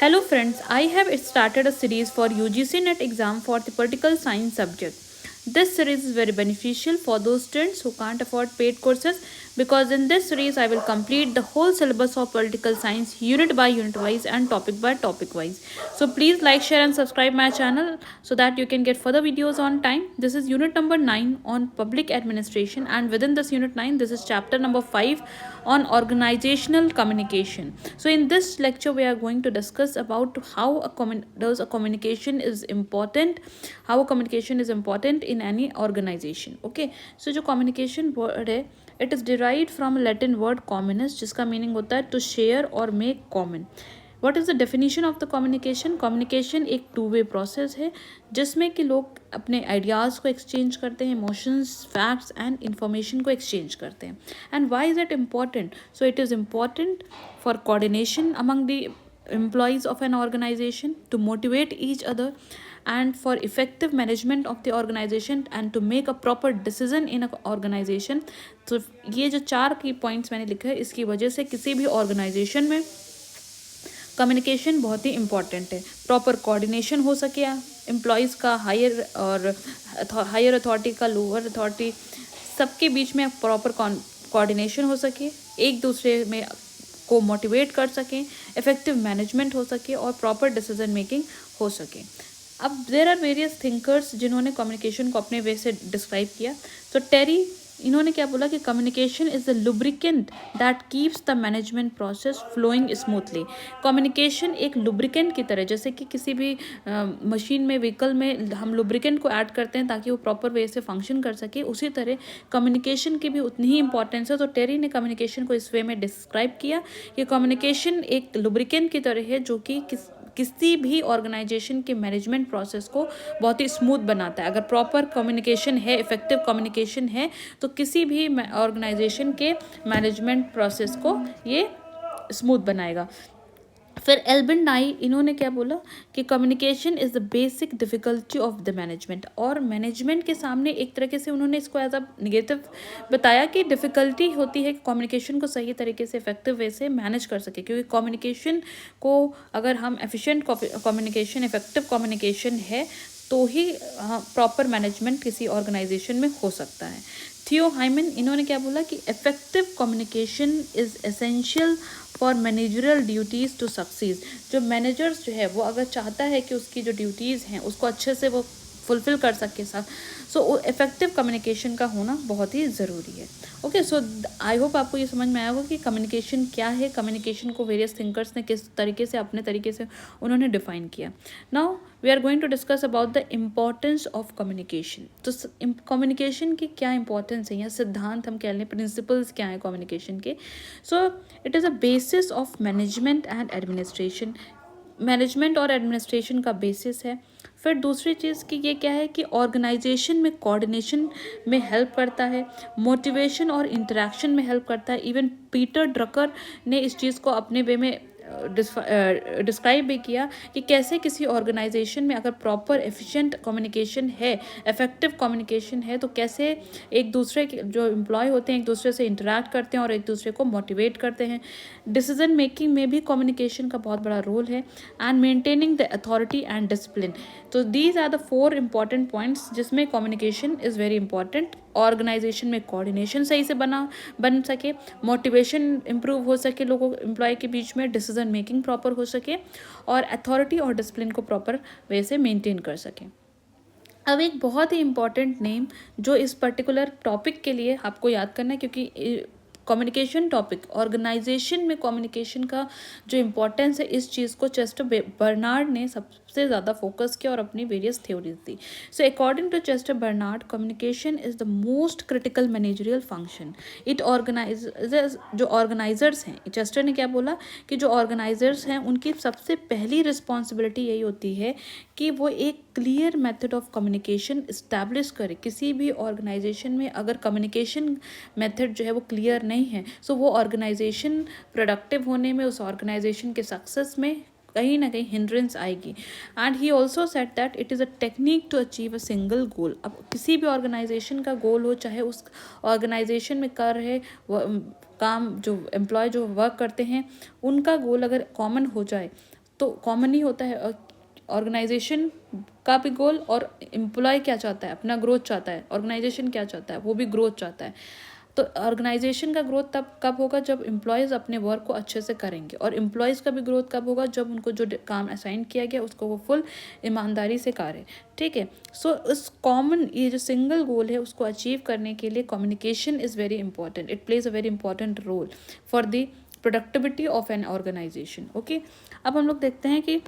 Hello friends, I have started a series for UGC NET exam for the political science subject. This series is very beneficial for those students who can't afford paid courses because in this series I will complete the whole syllabus of political science unit by unit wise and topic by topic wise. So please like, share and subscribe my channel so that you can get further videos on time. This is unit number 9 on public administration, and within this unit 9 this is chapter number 5 on organizational communication. So in this lecture we are going to discuss about how a communication is important, how a communication is important in any organization. Okay, so जो communication word है, it is derived from a Latin word communis, जिसका meaning होता है to share or make common. What is the definition of the communication? Communication एक two way process है जिसमें कि लोग अपने आइडियाज़ को एक्सचेंज करते हैं, इमोशंस, फैक्ट्स एंड इन्फॉर्मेशन को एक्सचेंज करते हैं. And why is it important? So it is important for coordination among the employees of an organization, to motivate each other, and for effective management of the organization and to make a proper decision in a organization. तो ये जो 4 की points मैंने लिखे हैं, इसकी वजह से किसी भी ऑर्गेनाइजेशन में कम्युनिकेशन बहुत ही इंपॉर्टेंट है. प्रॉपर कोऑर्डिनेशन हो सके एम्प्लॉयज़ का, हायर अथॉरिटी का, लोअर अथॉरिटी, सबके बीच में प्रॉपर कोऑर्डिनेशन हो सके, एक दूसरे में को मोटिवेट कर सकें, इफेक्टिव मैनेजमेंट हो सके और प्रॉपर डिसीजन मेकिंग हो सके. अब देर आर वेरियस थिंकर्स जिन्होंने कम्युनिकेशन को अपने वे से डिस्क्राइब किया. तो टेरी, इन्होंने क्या बोला कि communication is the lubricant that keeps the management process flowing smoothly. Communication एक लुब्रिकेंट की तरह, जैसे कि किसी भी मशीन में, व्हीकल में हम लुब्रिकेंट को ऐड करते हैं ताकि वो प्रॉपर वे से फंक्शन कर सके, उसी तरह कम्युनिकेशन की भी उतनी ही इंपॉर्टेंस है. तो टेरी ने कम्युनिकेशन को इस वे में डिस्क्राइब किया कि कम्युनिकेशन एक लुब्रिकेंट की तरह है जो कि किसी भी ऑर्गेनाइजेशन के मैनेजमेंट प्रोसेस को बहुत ही स्मूथ बनाता है. अगर प्रॉपर कम्युनिकेशन है, इफेक्टिव कम्युनिकेशन है, तो किसी भी ऑर्गेनाइजेशन के मैनेजमेंट प्रोसेस को ये स्मूथ बनाएगा. फिर एल्बिन नाई, इन्होंने क्या बोला कि communication is the basic difficulty of the management. और मैनेजमेंट के सामने एक तरीके से उन्होंने इसको एज अ नेगेटिव बताया कि डिफ़िकल्टी होती है कि कम्युनिकेशन को सही तरीके से इफेक्टिव वे से मैनेज कर सके, क्योंकि कम्युनिकेशन को अगर हम एफिशिएंट कम्युनिकेशन, इफेक्टिव कम्युनिकेशन है तो ही प्रॉपर मैनेजमेंट किसी ऑर्गेनाइजेशन में हो सकता है. थियो हाइमन, इन्होंने क्या बोला कि effective communication is essential for managerial duties to succeed. जो मैनेजर्स जो है वो अगर चाहता है कि उसकी जो ड्यूटीज़ हैं उसको अच्छे से वो फुलफ़िल कर सके सब, सो इफेक्टिव कम्युनिकेशन का होना बहुत ही ज़रूरी है. ओके, सो आई होप आपको ये समझ में आया होगा कि कम्युनिकेशन क्या है. कम्युनिकेशन को वेरियस थिंकर्स ने किस तरीके से, अपने तरीके से उन्होंने डिफ़ाइन किया. Now we are going to discuss about the importance of communication. तो कम्युनिकेशन की क्या इंपॉर्टेंस है, या सिद्धांत हम कह लें, प्रिंसिपल्स क्या हैं कम्युनिकेशन के. सो it is a basis of management and administration. Management और एडमिनिस्ट्रेशन का बेसिस है. फिर दूसरी चीज़ कि ये क्या है कि ऑर्गेनाइजेशन में कोऑर्डिनेशन में हेल्प करता है, मोटिवेशन और इंटरेक्शन में हेल्प करता है. इवन पीटर ड्रकर ने इस चीज़ को अपने वे में डिस्क्राइब भी किया कि कैसे किसी ऑर्गेनाइजेशन में अगर प्रॉपर एफिशिएंट कम्युनिकेशन है, इफेक्टिव कम्युनिकेशन है, तो कैसे एक दूसरे के जो एम्प्लॉय होते हैं एक दूसरे से इंटरेक्ट करते हैं और एक दूसरे को मोटिवेट करते हैं. डिसीजन मेकिंग में भी कम्युनिकेशन का बहुत बड़ा रोल है. And maintaining the authority and discipline. तो these are the 4 important points जिसमें communication is very important. Organisation में कोऑर्डिनेशन सही से बन सके, मोटिवेशन इंप्रूव हो सके लोगों एम्प्लॉय के बीच में, डिसीजन मेकिंग प्रॉपर हो सके, और अथॉरिटी और डिसिप्लिन को प्रॉपर वे से मेंटेन कर सकें. अब एक बहुत ही इंपॉर्टेंट नेम जो इस पर्टिकुलर टॉपिक के लिए आपको याद करना है, क्योंकि कम्युनिकेशन टॉपिक, ऑर्गेनाइजेशन में कम्युनिकेशन का जो इम्पोर्टेंस है, इस चीज़ को चेस्टर बर्नार्ड ने सबसे ज़्यादा फोकस किया और अपनी वेरियस थ्योरीज दी. So according to Chester Barnard, communication is the most critical managerial function. It organisers, जो ऑर्गेनाइजर्स हैं, चेस्टर ने क्या बोला कि जो ऑर्गेनाइजर्स हैं उनकी सबसे पहली रिस्पॉन्सिबिलिटी यही होती है कि वो एक clear method of communication establish करे. किसी भी ऑर्गेनाइजेशन में अगर कम्युनिकेशन मेथड जो है वो क्लियर नहीं है, सो वो ऑर्गेनाइजेशन प्रोडक्टिव होने में, उस ऑर्गेनाइजेशन के सक्सेस में कहीं ना कहीं हिंड्रेंस आएगी. And he also said that it is a technique to achieve a single goal. अब किसी भी ऑर्गेनाइजेशन का गोल हो, चाहे उस ऑर्गेनाइजेशन में कर रहे काम, जो एम्प्लॉय जो वर्क करते हैं, उनका गोल अगर कॉमन हो जाए तो कॉमन ही होता है ऑर्गेनाइजेशन का भी गोल, और एम्प्लॉय क्या चाहता है, अपना ग्रोथ चाहता है, ऑर्गेनाइजेशन क्या चाहता है, वो भी ग्रोथ चाहता है। तो ऑर्गेनाइजेशन का ग्रोथ तब कब होगा, जब एम्प्लॉयज़ अपने वर्क को अच्छे से करेंगे, और एम्प्लॉयज़ का भी ग्रोथ कब होगा, जब उनको जो काम असाइन किया गया उसको वो फुल ईमानदारी से करें। ठीक है, सो इस कॉमन ये जो सिंगल गोल है उसको अचीव करने के लिए communication is very important, it plays a very important role for the productivity of an organisation. Okay, अब हम लोग देखते हैं कि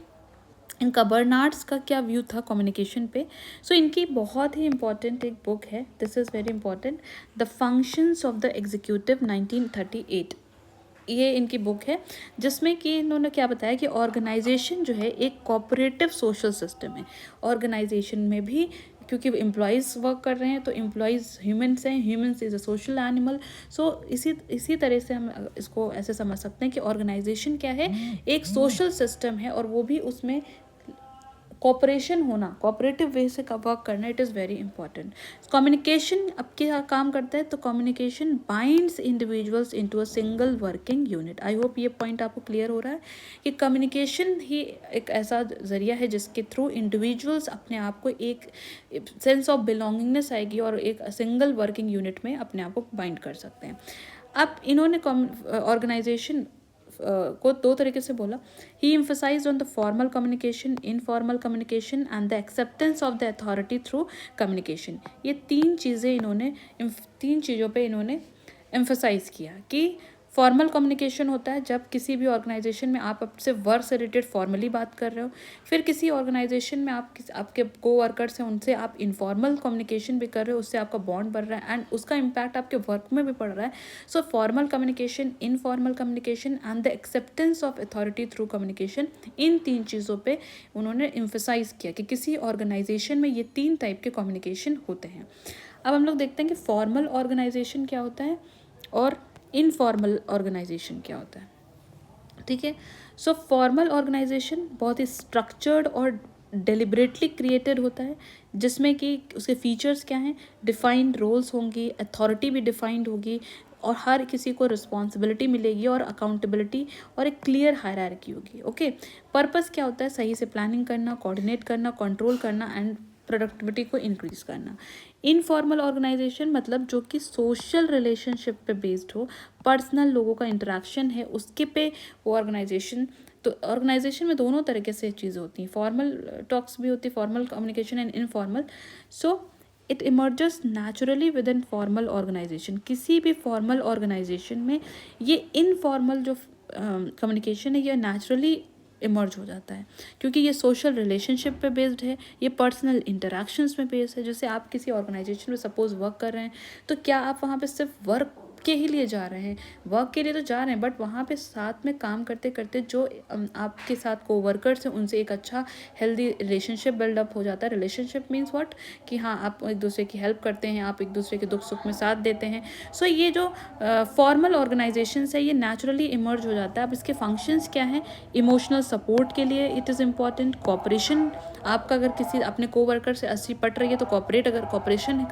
इनका बर्नार्ड्स का क्या व्यू था कम्युनिकेशन पे। सो इनकी बहुत ही इंपॉर्टेंट एक बुक है, this is very important, the functions of the executive 1938। ये इनकी बुक है जिसमें कि इन्होंने क्या बताया कि ऑर्गेनाइजेशन जो है एक कोऑपरेटिव सोशल सिस्टम है। ऑर्गेनाइजेशन में भी क्योंकि एम्प्लॉयज़ वर्क कर रहे हैं तो एम्प्लॉयज़ ह्यूमंस हैं, humans is a social animal. So इसी तरह से हम इसको ऐसे समझ सकते हैं कि ऑर्गेनाइजेशन क्या है, एक सोशल सिस्टम है, और वो भी उसमें कॉपरेशन होना, कोऑपरेटिव वे से वर्क करना, it is very important. Communication अब क्या काम करता है, तो communication binds individuals into a single working unit. I hope ये पॉइंट आपको क्लियर हो रहा है कि कम्युनिकेशन ही एक ऐसा जरिया है जिसके थ्रू इंडिविजुअल्स अपने आप को एक सेंस ऑफ बिलोंगिंगनेस आएगी और एक सिंगल वर्किंग यूनिट में अपने आप को बाइंड कर सकते हैं। अब इन्होंने ऑर्गेनाइजेशन को दो तरीके से बोला। ही emphasized on the formal communication, informal communication and the acceptance of the authority through communication. ये तीन चीज़ों पे इन्होंने एम्फसाइज किया कि फॉर्मल कम्युनिकेशन होता है जब किसी भी ऑर्गेनाइजेशन में आप आपसे वर्क से रिलेटेड फॉर्मली बात कर रहे हो। फिर किसी ऑर्गेनाइजेशन में आपके को वर्कर्स हैं उनसे आप इनफॉर्मल कम्युनिकेशन भी कर रहे हो, उससे आपका बॉन्ड बढ़ रहा है एंड उसका इम्पैक्ट आपके वर्क में भी पड़ रहा है। So formal communication, informal communication and the acceptance of authority through communication, इन तीन चीज़ों पे उन्होंने एम्फसाइज किया कि किसी ऑर्गेनाइजेशन में ये तीन टाइप के कम्युनिकेशन होते हैं। अब हम लोग देखते हैं कि फॉर्मल ऑर्गेनाइजेशन क्या होता है और इनफॉर्मल ऑर्गेनाइजेशन क्या होता है। ठीक है, सो फॉर्मल ऑर्गेनाइजेशन बहुत ही स्ट्रक्चर्ड और डेलिबरेटली क्रिएटेड होता है जिसमें कि उसके फीचर्स क्या हैं, डिफाइंड रोल्स होंगी, अथॉरिटी भी डिफाइंड होगी और हर किसी को रिस्पॉन्सिबिलिटी मिलेगी और अकाउंटेबिलिटी और एक क्लियर हायरार्की होगी। ओके, पर्पस क्या होता है, सही से प्लानिंग करना, कोऑर्डिनेट करना, कंट्रोल करना एंड प्रोडक्टिविटी को इंक्रीज करना। इनफॉर्मल ऑर्गेनाइजेशन मतलब जो कि सोशल रिलेशनशिप पे बेस्ड हो, पर्सनल लोगों का इंटरेक्शन है उसके पे वो ऑर्गेनाइजेशन। तो ऑर्गेनाइजेशन में दोनों तरीके से चीज़ें होती हैं, फॉर्मल टॉक्स भी होती है, formal communication and informal. So it emerges naturally within formal organisation. किसी भी फॉर्मल ऑर्गेनाइजेशन में ये इनफॉर्मल जो कम्युनिकेशन है ये नेचुरली इमर्ज हो जाता है क्योंकि ये सोशल रिलेशनशिप पे बेस्ड है, ये पर्सनल इंटरेक्शंस में बेस्ड है। जैसे आप किसी ऑर्गेनाइजेशन में सपोज वर्क कर रहे हैं तो क्या आप वहाँ पे सिर्फ वर्क के ही लिए जा रहे हैं, वर्क के लिए तो जा रहे हैं बट वहाँ पे साथ में काम करते करते जो आपके साथ कोवर्कर्स हैं उनसे एक अच्छा हेल्दी रिलेशनशिप बिल्डअप हो जाता है। रिलेशनशिप मीन्स व्हाट, कि हाँ आप एक दूसरे की हेल्प करते हैं, आप एक दूसरे के दुख सुख में साथ देते हैं। सो ये जो फॉर्मल ऑर्गेनाइजेशन है ये नेचुरली इमर्ज हो जाता है। अब इसके फंक्शंस क्या हैं, इमोशनल सपोर्ट के लिए इट इज़ इम्पॉर्टेंट, कॉपरेशन, आपका अगर किसी अपने कोवर्कर से अस्सी पट रही है तो कॉपरेट, अगर कॉपरेशन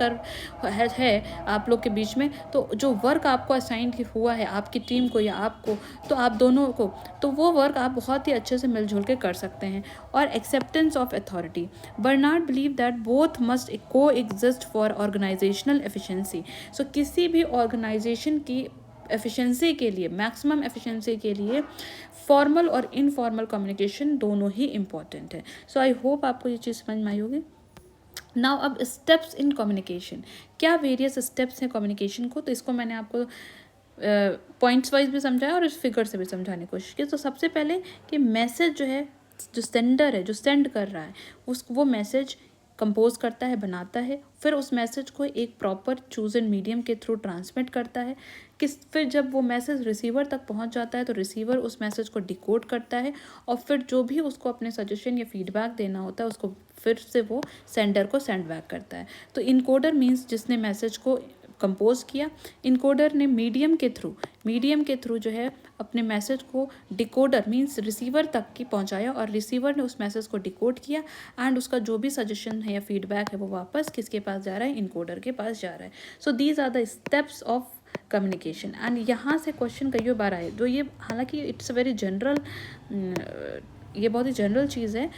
है आप लोग के बीच में, तो जो वर्क आपको असाइन हुआ है आपकी टीम को या आपको, तो आप दोनों को, तो वो वर्क आप बहुत ही अच्छे से मिलजुल के कर सकते हैं। और acceptance of authority, Barnard believe that both must coexist for organisational efficiency. So किसी भी ऑर्गेनाइजेशन की एफिशिएंसी के लिए, मैक्सिमम एफिशिएंसी के लिए फॉर्मल और इनफॉर्मल कम्युनिकेशन दोनों ही इम्पॉर्टेंट है। सो आई होप आपको ये चीज़ समझ में आई होगी। नाउ अब स्टेप्स इन कम्युनिकेशन, क्या वेरियस स्टेप्स हैं कम्युनिकेशन को, तो इसको मैंने आपको पॉइंट्स वाइज भी समझाया और इस फिगर से भी समझाने की कोशिश की। तो सबसे पहले कि मैसेज जो है, जो सेंडर है, जो सेंड कर रहा है, वो मैसेज कंपोज करता है, बनाता है, फिर उस मैसेज को एक प्रॉपर चूजन मीडियम के थ्रू ट्रांसमिट करता है। फिर जब वो मैसेज रिसीवर तक पहुंच जाता है तो रिसीवर उस मैसेज को डिकोड करता है और फिर जो भी उसको अपने सजेशन या फीडबैक देना होता है उसको फिर से वो सेंडर को सेंड बैक करता है। तो इनकोडर मीन्स जिसने मैसेज को कंपोज किया, इनकोडर ने मीडियम के थ्रू जो है अपने मैसेज को डिकोडर मीन्स रिसीवर तक की पहुंचाया और रिसीवर ने उस मैसेज को डिकोड किया एंड उसका जो भी सजेशन है या फीडबैक है वो वापस किसके पास जा रहा है, इनकोडर के पास जा रहा है। So these are the steps of communication. And यहाँ से क्वेश्चन कई बार आए जो ये, हालांकि इट्स अ वेरी जनरल ये बहुत ही जनरल चीज़ है,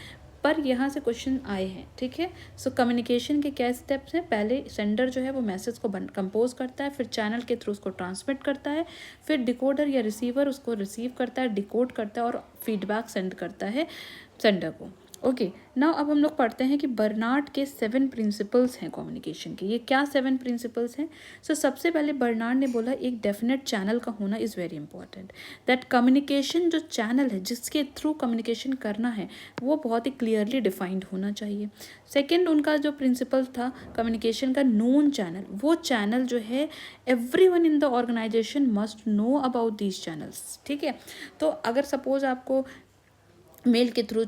पर यहाँ से क्वेश्चन आए हैं, ठीक है। सो कम्युनिकेशन के क्या स्टेप्स हैं? पहले सेंडर जो है वो मैसेज को कंपोज करता है, फिर चैनल के थ्रू उसको ट्रांसमिट करता है, फिर डिकोडर या रिसीवर उसको रिसीव करता है, डिकोड करता है और फीडबैक सेंड करता है सेंडर को। ओके, नाउ अब हम लोग पढ़ते हैं कि बर्नार्ड के 7 प्रिंसिपल्स हैं कम्युनिकेशन के। ये क्या 7 प्रिंसिपल्स हैं? सो सबसे पहले बर्नार्ड ने बोला एक डेफिनेट चैनल का होना is very important, that communication जो चैनल है जिसके थ्रू कम्युनिकेशन करना है वो बहुत ही क्लियरली डिफाइंड होना चाहिए। सेकेंड उनका जो प्रिंसिपल था कम्युनिकेशन का, नोन चैनल, वो चैनल जो है everyone in the organisation must know about these channels, ठीक है। तो अगर सपोज आपको मेल के थ्रू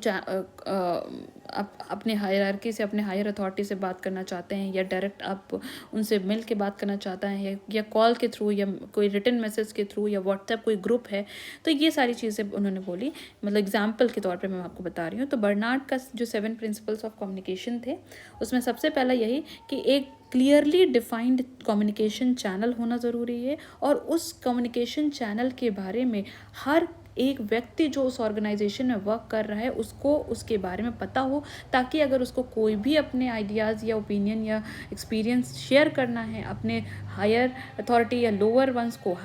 अपने हायरार्की से, अपने हायर अथॉरिटी से बात करना चाहते हैं, या डायरेक्ट आप उनसे मिल के बात करना चाहते हैं, या कॉल के थ्रू, या कोई रिटन मैसेज के थ्रू, या व्हाट्सएप कोई ग्रुप है, तो ये सारी चीज़ें उन्होंने बोली, मतलब एग्जाम्पल के तौर पे मैं आपको बता रही हूँ। तो बर्नार्ड का जो 7 प्रिंसिपल्स ऑफ कम्युनिकेशन थे उसमें सबसे पहला यही कि एक क्लियरली डिफाइंड कम्युनिकेशन चैनल होना ज़रूरी है, और उस कम्युनिकेशन चैनल के बारे में हर एक व्यक्ति जो उस ऑर्गेनाइजेशन में वर्क कर रहा है उसको उसके बारे में पता हो, ताकि अगर उसको कोई भी अपने आइडियाज़ या ओपिनियन या एक्सपीरियंस शेयर करना है अपने हायर अथॉरिटी या लोअर वंस को,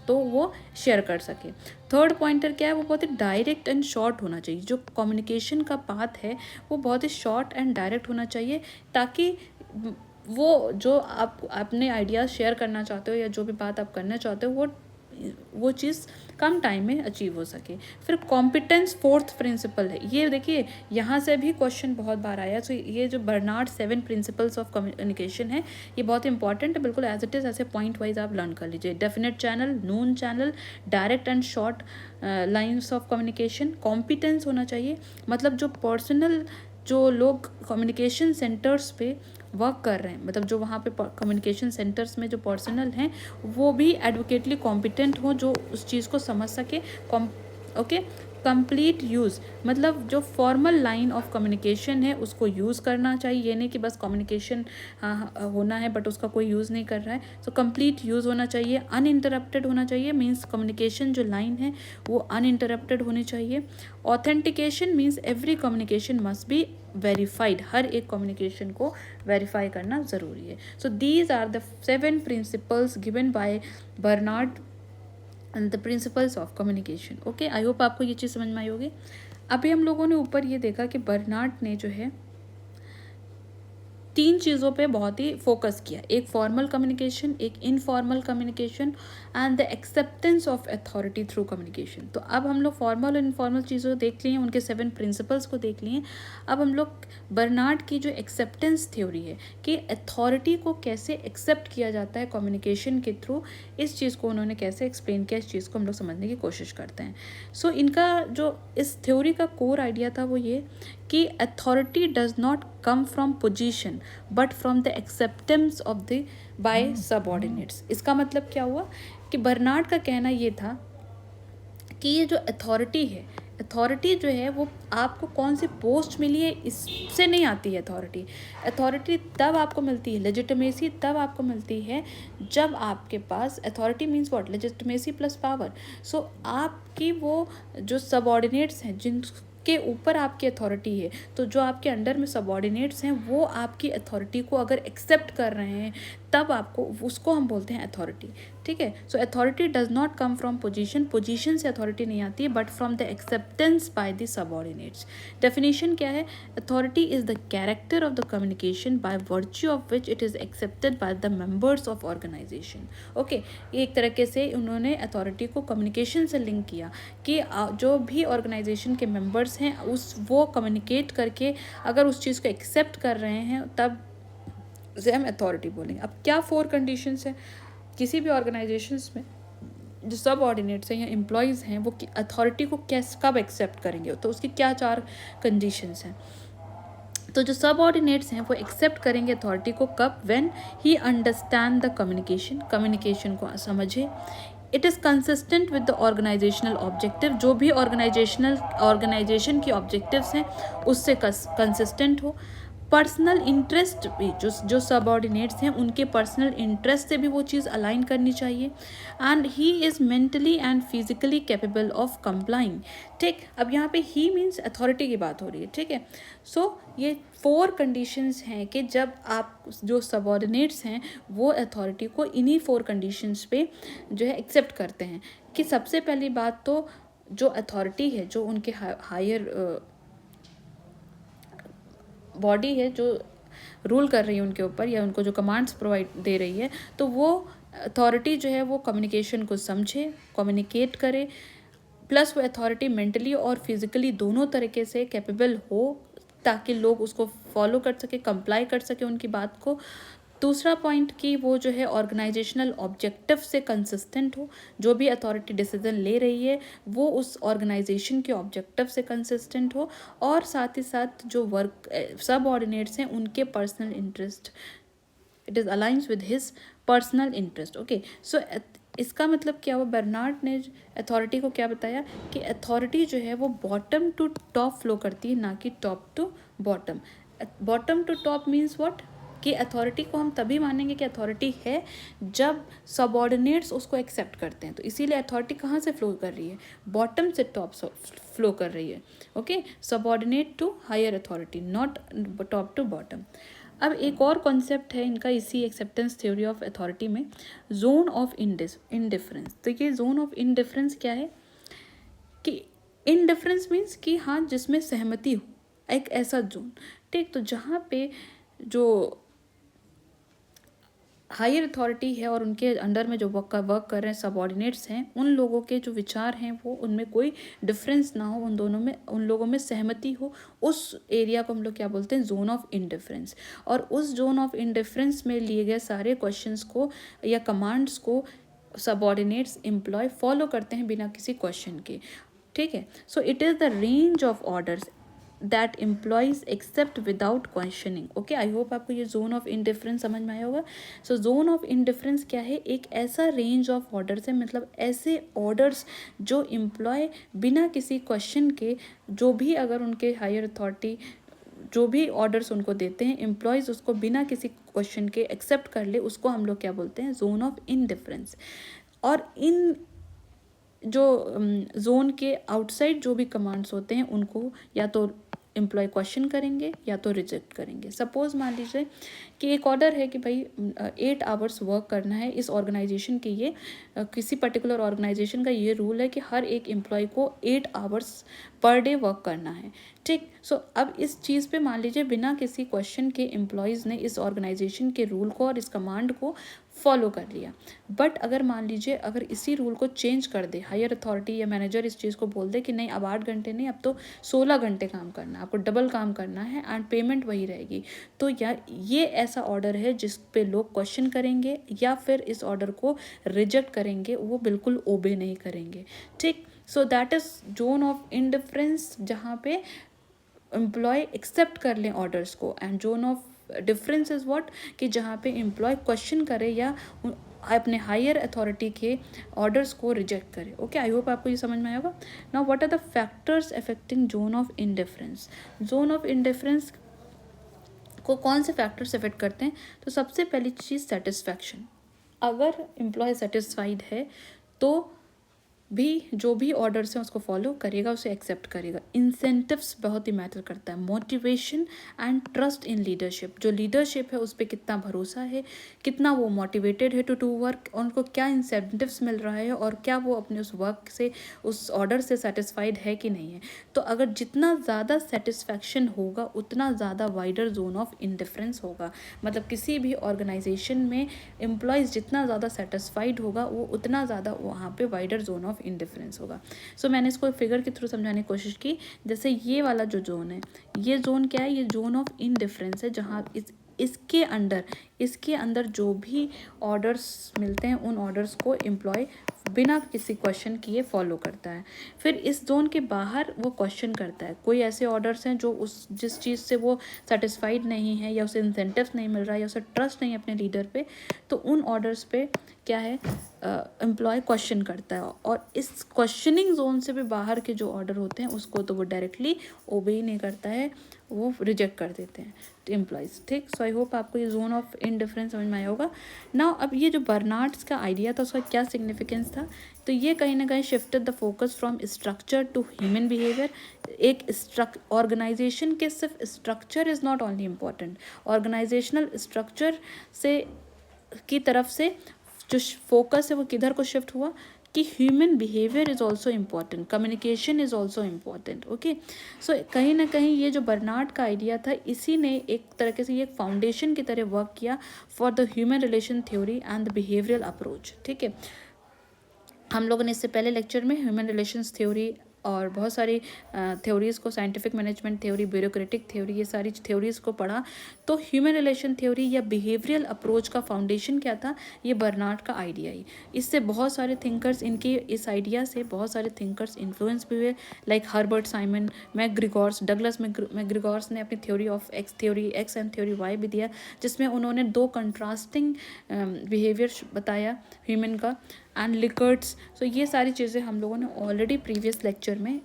तो वो शेयर कर सके। थर्ड पॉइंटर क्या है? वो बहुत ही डायरेक्ट एंड शॉर्ट होना चाहिए। जो कम्युनिकेशन का पाथ है वो बहुत ही शॉर्ट एंड डायरेक्ट होना चाहिए, ताकि वो जो आप अपने आइडियाज़ शेयर करना चाहते हो या जो भी बात आप करना चाहते हो वो चीज़ कम टाइम में अचीव हो सके। फिर कॉम्पिटेंस फोर्थ प्रिंसिपल है। ये देखिए यहाँ से भी क्वेश्चन बहुत बार आया। सो ये जो बर्नार्ड 7 प्रिंसिपल्स ऑफ कम्युनिकेशन है ये बहुत इंपॉर्टेंट है, बिल्कुल एज इट इज़ ऐसे पॉइंट वाइज आप लर्न कर लीजिए। Definite channel, known channel, direct and short lines of communication, competence होना चाहिए, मतलब जो पर्सनल जो लोग कम्युनिकेशन सेंटर्स पे वर्क कर रहे हैं, मतलब जो वहाँ पे कम्युनिकेशन सेंटर्स में जो पर्सनल हैं वो भी एडवोकेटली कॉम्पिटेंट हो, जो उस चीज़ को समझ सके। ओके, कंप्लीट यूज़, मतलब जो फॉर्मल लाइन ऑफ कम्युनिकेशन है उसको यूज़ करना चाहिए। ये नहीं कि बस कम्युनिकेशन होना है बट उसका कोई यूज़ नहीं कर रहा है। सो कंप्लीट यूज़ होना चाहिए, अनइंटरप्टेड होना चाहिए, मीन्स कम्युनिकेशन जो लाइन है वो अनइंटरप्टेड होनी चाहिए। Authentication means every communication must be verified, हर एक कम्युनिकेशन को वेरीफाई करना ज़रूरी है। So these are the 7 principles given by Barnard and the principles of communication. Okay, I hope आपको ये चीज़ समझ में आई होगी। अभी हम लोगों ने ऊपर ये देखा कि बर्नार्ड ने जो है 3 चीज़ों पे बहुत ही फोकस किया, एक फॉर्मल कम्युनिकेशन, एक informal communication and the acceptance of authority through communication. तो अब हम लोग फॉर्मल और इनफॉर्मल चीज़ों देख लिए, उनके 7 प्रिंसिपल्स को देख लिए। अब हम लोग बर्नार्ड की जो एक्सेप्टेंस थ्योरी है कि अथॉरिटी को कैसे एक्सेप्ट किया जाता है कम्युनिकेशन के थ्रू, इस चीज़ को उन्होंने कैसे एक्सप्लेन किया, इस चीज़ को हम लोग समझने की कोशिश करते हैं। सो इनका जो इस थ्योरी का कोर आइडिया था वो ये कि authority does not come from position but from the acceptance of the by subordinates. इसका मतलब क्या हुआ कि बर्नार्ड का कहना ये था कि ये जो अथॉरिटी है, अथॉरिटी जो है वो आपको कौन सी पोस्ट मिली है इससे नहीं आती है। अथॉरिटी तब आपको मिलती है, लेजिटिमेसी तब आपको मिलती है जब आपके पास authority means what, legitimacy plus power. So आपकी वो जो सबऑर्डिनेट्स हैं जिनके ऊपर आपकी अथॉरिटी है, तो जो आपके अंडर में सबऑर्डिनेट्स हैं वो आपकी अथॉरिटी को अगर एक्सेप्ट कर रहे हैं तब आपको उसको हम बोलते हैं अथॉरिटी, ठीक है। So authority does not come from position, position से अथॉरिटी नहीं आती है but from the acceptance by the subordinates. Definition क्या है? Authority is the character of the communication by virtue of which it is accepted by the members of organisation. Okay, एक तरीके से उन्होंने अथॉरिटी को कम्युनिकेशन से लिंक किया कि जो भी ऑर्गेनाइजेशन के मेंबर्स हैं वो कम्युनिकेट करके अगर उस चीज़ को एक्सेप्ट कर रहे हैं तब से हम अथॉरिटी बोलेंगे। अब क्या 4 कंडीशंस हैं किसी भी ऑर्गेनाइजेशंस में जो सब ऑर्डिनेट्स हैं या एम्प्लॉयज़ हैं वो अथॉरिटी को कब एक्सेप्ट करेंगे, तो उसकी क्या 4 कंडीशंस हैं। तो जो सब ऑर्डिनेट्स हैं वो एक्सेप्ट करेंगे अथॉरिटी को कब? When he understand the communication को समझे, it is consistent with the organisational objective, जो भी ऑर्गेनाइजेशन की ऑब्जेक्टिव्स हैं उससे कंसिस्टेंट हो, पर्सनल इंटरेस्ट भी, जो सबऑर्डिनेट्स हैं उनके पर्सनल इंटरेस्ट से भी वो चीज़ अलाइन करनी चाहिए। And he is mentally and physically capable of complying. ठीक, अब यहाँ पे ही मीन्स अथॉरिटी की बात हो रही है, ठीक है। सो ये 4 कंडीशंस हैं कि जब आप जो सबऑर्डिनेट्स हैं वो अथॉरिटी को इन्हीं 4 कंडीशंस पे जो है एक्सेप्ट करते हैं। कि सबसे पहली बात तो जो अथॉरिटी है, जो उनके हायर बॉडी है जो रूल कर रही है उनके ऊपर या उनको जो कमांड्स प्रोवाइड दे रही है, तो वो अथॉरिटी जो है वो कम्युनिकेशन को समझे, कम्युनिकेट करे, प्लस वो अथॉरिटी मेंटली और फिजिकली दोनों तरीके से कैपेबल हो ताकि लोग उसको फॉलो कर सके, कंप्लाई कर सके उनकी बात को। दूसरा पॉइंट कि वो जो है ऑर्गेनाइजेशनल ऑब्जेक्टिव से कंसिस्टेंट हो, जो भी अथॉरिटी डिसीजन ले रही है वो उस ऑर्गेनाइजेशन के ऑब्जेक्टिव से कंसिस्टेंट हो, और साथ ही साथ जो वर्क सब ऑर्डिनेट्स हैं उनके personal interest, it is alliance with his personal interest. Okay, so इसका मतलब क्या हुआ, बर्नार्ड ने अथॉरिटी को क्या बताया कि अथॉरिटी जो है वो बॉटम टू टॉप फ्लो करती है, ना कि top to bottom. Bottom to top means what, कि अथॉरिटी को हम तभी मानेंगे कि अथॉरिटी है जब सबऑर्डिनेट्स उसको एक्सेप्ट करते हैं। तो इसीलिए अथॉरिटी कहाँ से फ्लो कर रही है, बॉटम से टॉप फ्लो कर रही है। Okay, subordinate to higher authority, not top to bottom. अब एक और कॉन्सेप्ट है इनका इसी एक्सेप्टेंस थ्योरी ऑफ अथॉरिटी में, जोन ऑफ इनडिफरेंस। तो ये जोन ऑफ इनडिफरेंस क्या है कि इनडिफरेंस मीन्स कि हाँ जिसमें सहमति हो, एक ऐसा जोन। ठीक, तो जहाँ पे जो हायर अथॉरिटी है और उनके अंडर में जो वर्क कर रहे हैं सबऑर्डिनेट्स हैं, उन लोगों के जो विचार हैं वो उनमें कोई डिफरेंस ना हो, उन दोनों में, उन लोगों में सहमति हो, उस एरिया को हम लोग क्या बोलते हैं, जोन ऑफ इनडिफरेंस। और उस जोन ऑफ इनडिफरेंस में लिए गए सारे क्वेश्चंस को या कमांड्स को सबऑर्डिनेट्स एम्प्लॉय फॉलो करते हैं बिना किसी क्वेश्चन के। ठीक है, so it is the range of orders that employees accept without questioning. Okay, I hope आपको ये जोन ऑफ इनडिफरेंस समझ में आया होगा। सो जोन ऑफ इनडिफरेंस क्या है, एक ऐसा रेंज ऑफ ऑर्डर्स है, मतलब ऐसे ऑर्डर्स जो एम्प्लॉय बिना किसी क्वेश्चन के, जो भी अगर उनके हायर अथॉरिटी जो भी ऑर्डर्स उनको देते हैं, एम्प्लॉयज़ उसको बिना किसी क्वेश्चन के एक्सेप्ट कर ले, उसको हम लोग क्या बोलते हैं, जोन ऑफ इनडिफरेंस। और इन जो जोन के आउटसाइड जो भी कमांड्स होते हैं उनको या तो एम्प्लॉय क्वेश्चन करेंगे या तो रिजेक्ट करेंगे। सपोज मान लीजिए कि एक ऑर्डर है कि भाई 8 आवर्स वर्क करना है इस ऑर्गेनाइजेशन के, ये किसी पर्टिकुलर ऑर्गेनाइजेशन का ये रूल है कि हर एक एम्प्लॉय को 8 आवर्स पर डे वर्क करना है। ठीक, सो अब इस चीज़ पे मान लीजिए बिना किसी क्वेश्चन के एम्प्लॉयज़ ने इस ऑर्गेनाइजेशन के रूल को और इस कमांड को फॉलो कर लिया। बट अगर मान लीजिए अगर इसी रूल को चेंज कर दे, हायर अथॉरिटी या मैनेजर इस चीज़ को बोल दे कि नहीं अब 8 घंटे नहीं, अब तो 16 घंटे काम करना है, आपको डबल काम करना है एंड पेमेंट वही रहेगी, तो यार ये ऐसा ऑर्डर है जिस पे लोग क्वेश्चन करेंगे या फिर इस ऑर्डर को रिजेक्ट करेंगे, वो बिल्कुल ओबे नहीं करेंगे। ठीक, so that is zone of indifference, जहाँ पे एम्प्लॉय एक्सेप्ट कर लें ऑर्डर्स को। And zone of difference is what, कि जहाँ पे एम्प्लॉय क्वेश्चन करे या अपने हायर अथॉरिटी के ऑर्डर्स को रिजेक्ट करे। ओके, आई होप आपको ये समझ में आएगा। Now what are the factors affecting zone of indifference. Zone of indifference को कौन से फैक्टर्स अफेक्ट करते हैं, तो सबसे पहली चीज़ सेटिस्फैक्शन। अगर एम्प्लॉय सेटिस्फाइड है तो भी जो भी ऑर्डर्स हैं उसको फॉलो करेगा, उसे एक्सेप्ट करेगा। इंसेंटिव्स बहुत ही मैटर करता है, motivation and trust in leadership. जो लीडरशिप है उस पर कितना भरोसा है, कितना वो मोटिवेटेड है टू वर्क, उनको क्या इंसेंटिव्स मिल रहा है और क्या वो अपने उस वर्क से, उस ऑर्डर से सेटिस्फाइड है कि नहीं है। तो अगर जितना ज़्यादा सेटिस्फैक्शन होगा उतना ज़्यादा वाइडर जोन ऑफ इनडिफरेंस होगा। मतलब किसी भी ऑर्गेनाइजेशन में एम्प्लॉयज़ जितना ज़्यादा सेटिस्फाइड होगा वो उतना ज़्यादा वहाँ पे वाइडर जोन ऑफ इनडिफरेंस होगा। सो मैंने इसको फिगर के थ्रू समझाने की कोशिश की। जैसे ये वाला जो जोन है, ये जोन क्या है, ये जोन ऑफ इनडिफरेंस है, जहाँ इसके अंदर जो भी ऑर्डर्स मिलते हैं उन ऑर्डर्स को एम्प्लॉय बिना किसी क्वेश्चन किए फॉलो करता है। फिर इस जोन के बाहर वो क्वेश्चन करता है, कोई ऐसे ऑर्डर्स हैं जो जिस चीज़ से वो सेटिस्फाइड नहीं है या उसे इंसेंटिव्स नहीं मिल रहा है या उसे ट्रस्ट नहीं है अपने लीडर पे, तो उन ऑर्डर्स पे क्या है, एम्प्लॉय क्वेश्चन करता है, और इस क्वेश्चनिंग जोन से भी बाहर के जो ऑर्डर होते हैं उसको तो वो डायरेक्टली ओबे ही नहीं करता है, वो रिजेक्ट कर देते हैं एम्प्लॉयज़। ठीक, सो आई होप आपको ये जोन ऑफ इनडिफरेंस समझ में आया होगा ना। अब ये जो बर्नार्ड्स का आइडिया था उसका क्या सिग्निफिकेंस था, तो ये कहीं ना कहीं shifted the focus from structure to human behaviour. एक ऑर्गेनाइजेशन के सिर्फ structure is not only important, organisational structure से की तरफ से जो फोकस है वो किधर को शिफ्ट हुआ कि human behaviour is also important, communication is also important. Okay, so कहीं ना कहीं ये जो बर्नार्ड का आइडिया था, इसी ने एक तरीके से ये एक फाउंडेशन की तरह वर्क किया for the human relation theory and the behavioural approach. ठीक है, हम लोगों ने इससे पहले लेक्चर में ह्यूमन रिलेशंस थ्योरी और बहुत सारी थ्योरीज़ को, scientific management theory, bureaucratic theory, ये सारी थ्योरीज़ को पढ़ा। तो ह्यूमन रिलेशन थ्योरी या बिहेवियरल अप्रोच का फाउंडेशन क्या था, ये बर्नार्ड का आइडिया ही। इससे बहुत सारे थिंकर्स, इनके इस आइडिया से बहुत सारे थिंकर्स इन्फ्लुएंस भी हुए, like Herbert Simon, McGregors, Douglas McGregors ने अपनी theory of X and theory Y भी दिया, जिसमें उन्होंने दो कंट्रास्टिंग बिहेवियर बताया ह्यूमन का, एंड लिकर्ट्स। सो ये सारी चीज़ें हम लोगों ने ऑलरेडी प्रीवियस लेक्चर में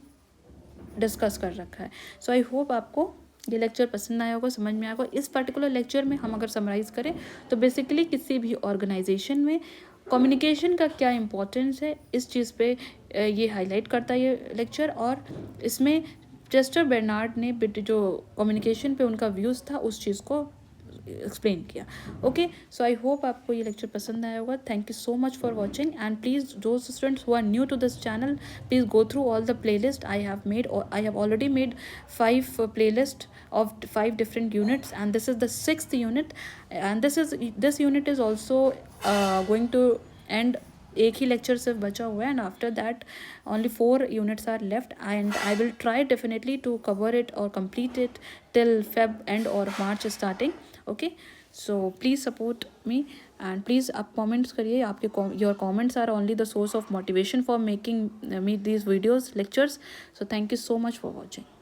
डिस्कस कर रखा है। सो आई होप आपको ये लेक्चर पसंद आया होगा, समझ में आया होगा। इस पर्टिकुलर लेक्चर में हम अगर समराइज़ करें तो बेसिकली किसी भी ऑर्गेनाइजेशन में कम्युनिकेशन का क्या इंपॉर्टेंस है, इस चीज़ पे ये हाईलाइट करता है ये लेक्चर। और इसमें चेस्टर बर्नार्ड ने जो कम्युनिकेशन पे उनका व्यूज़ था उस चीज़ को एक्सप्लेन किया। ओके, सो आई होप आपको ये लेक्चर पसंद आया होगा। Thank you so much for watching, and please do students who are new to this channel, please go through all the playlist I have made, और I have already made 5 playlist of 5 different units, and this is the 6th unit, and this unit is also going to end। एक ही lecture सिर्फ बचा हुआ है, and after that only 4 units are left, and I will try definitely to cover it और complete it till Feb end और March starting. Okay, so please support me, and please आप comments करिए। आपके your comments are only the source of motivation for making me these videos lectures. So thank you so much for watching.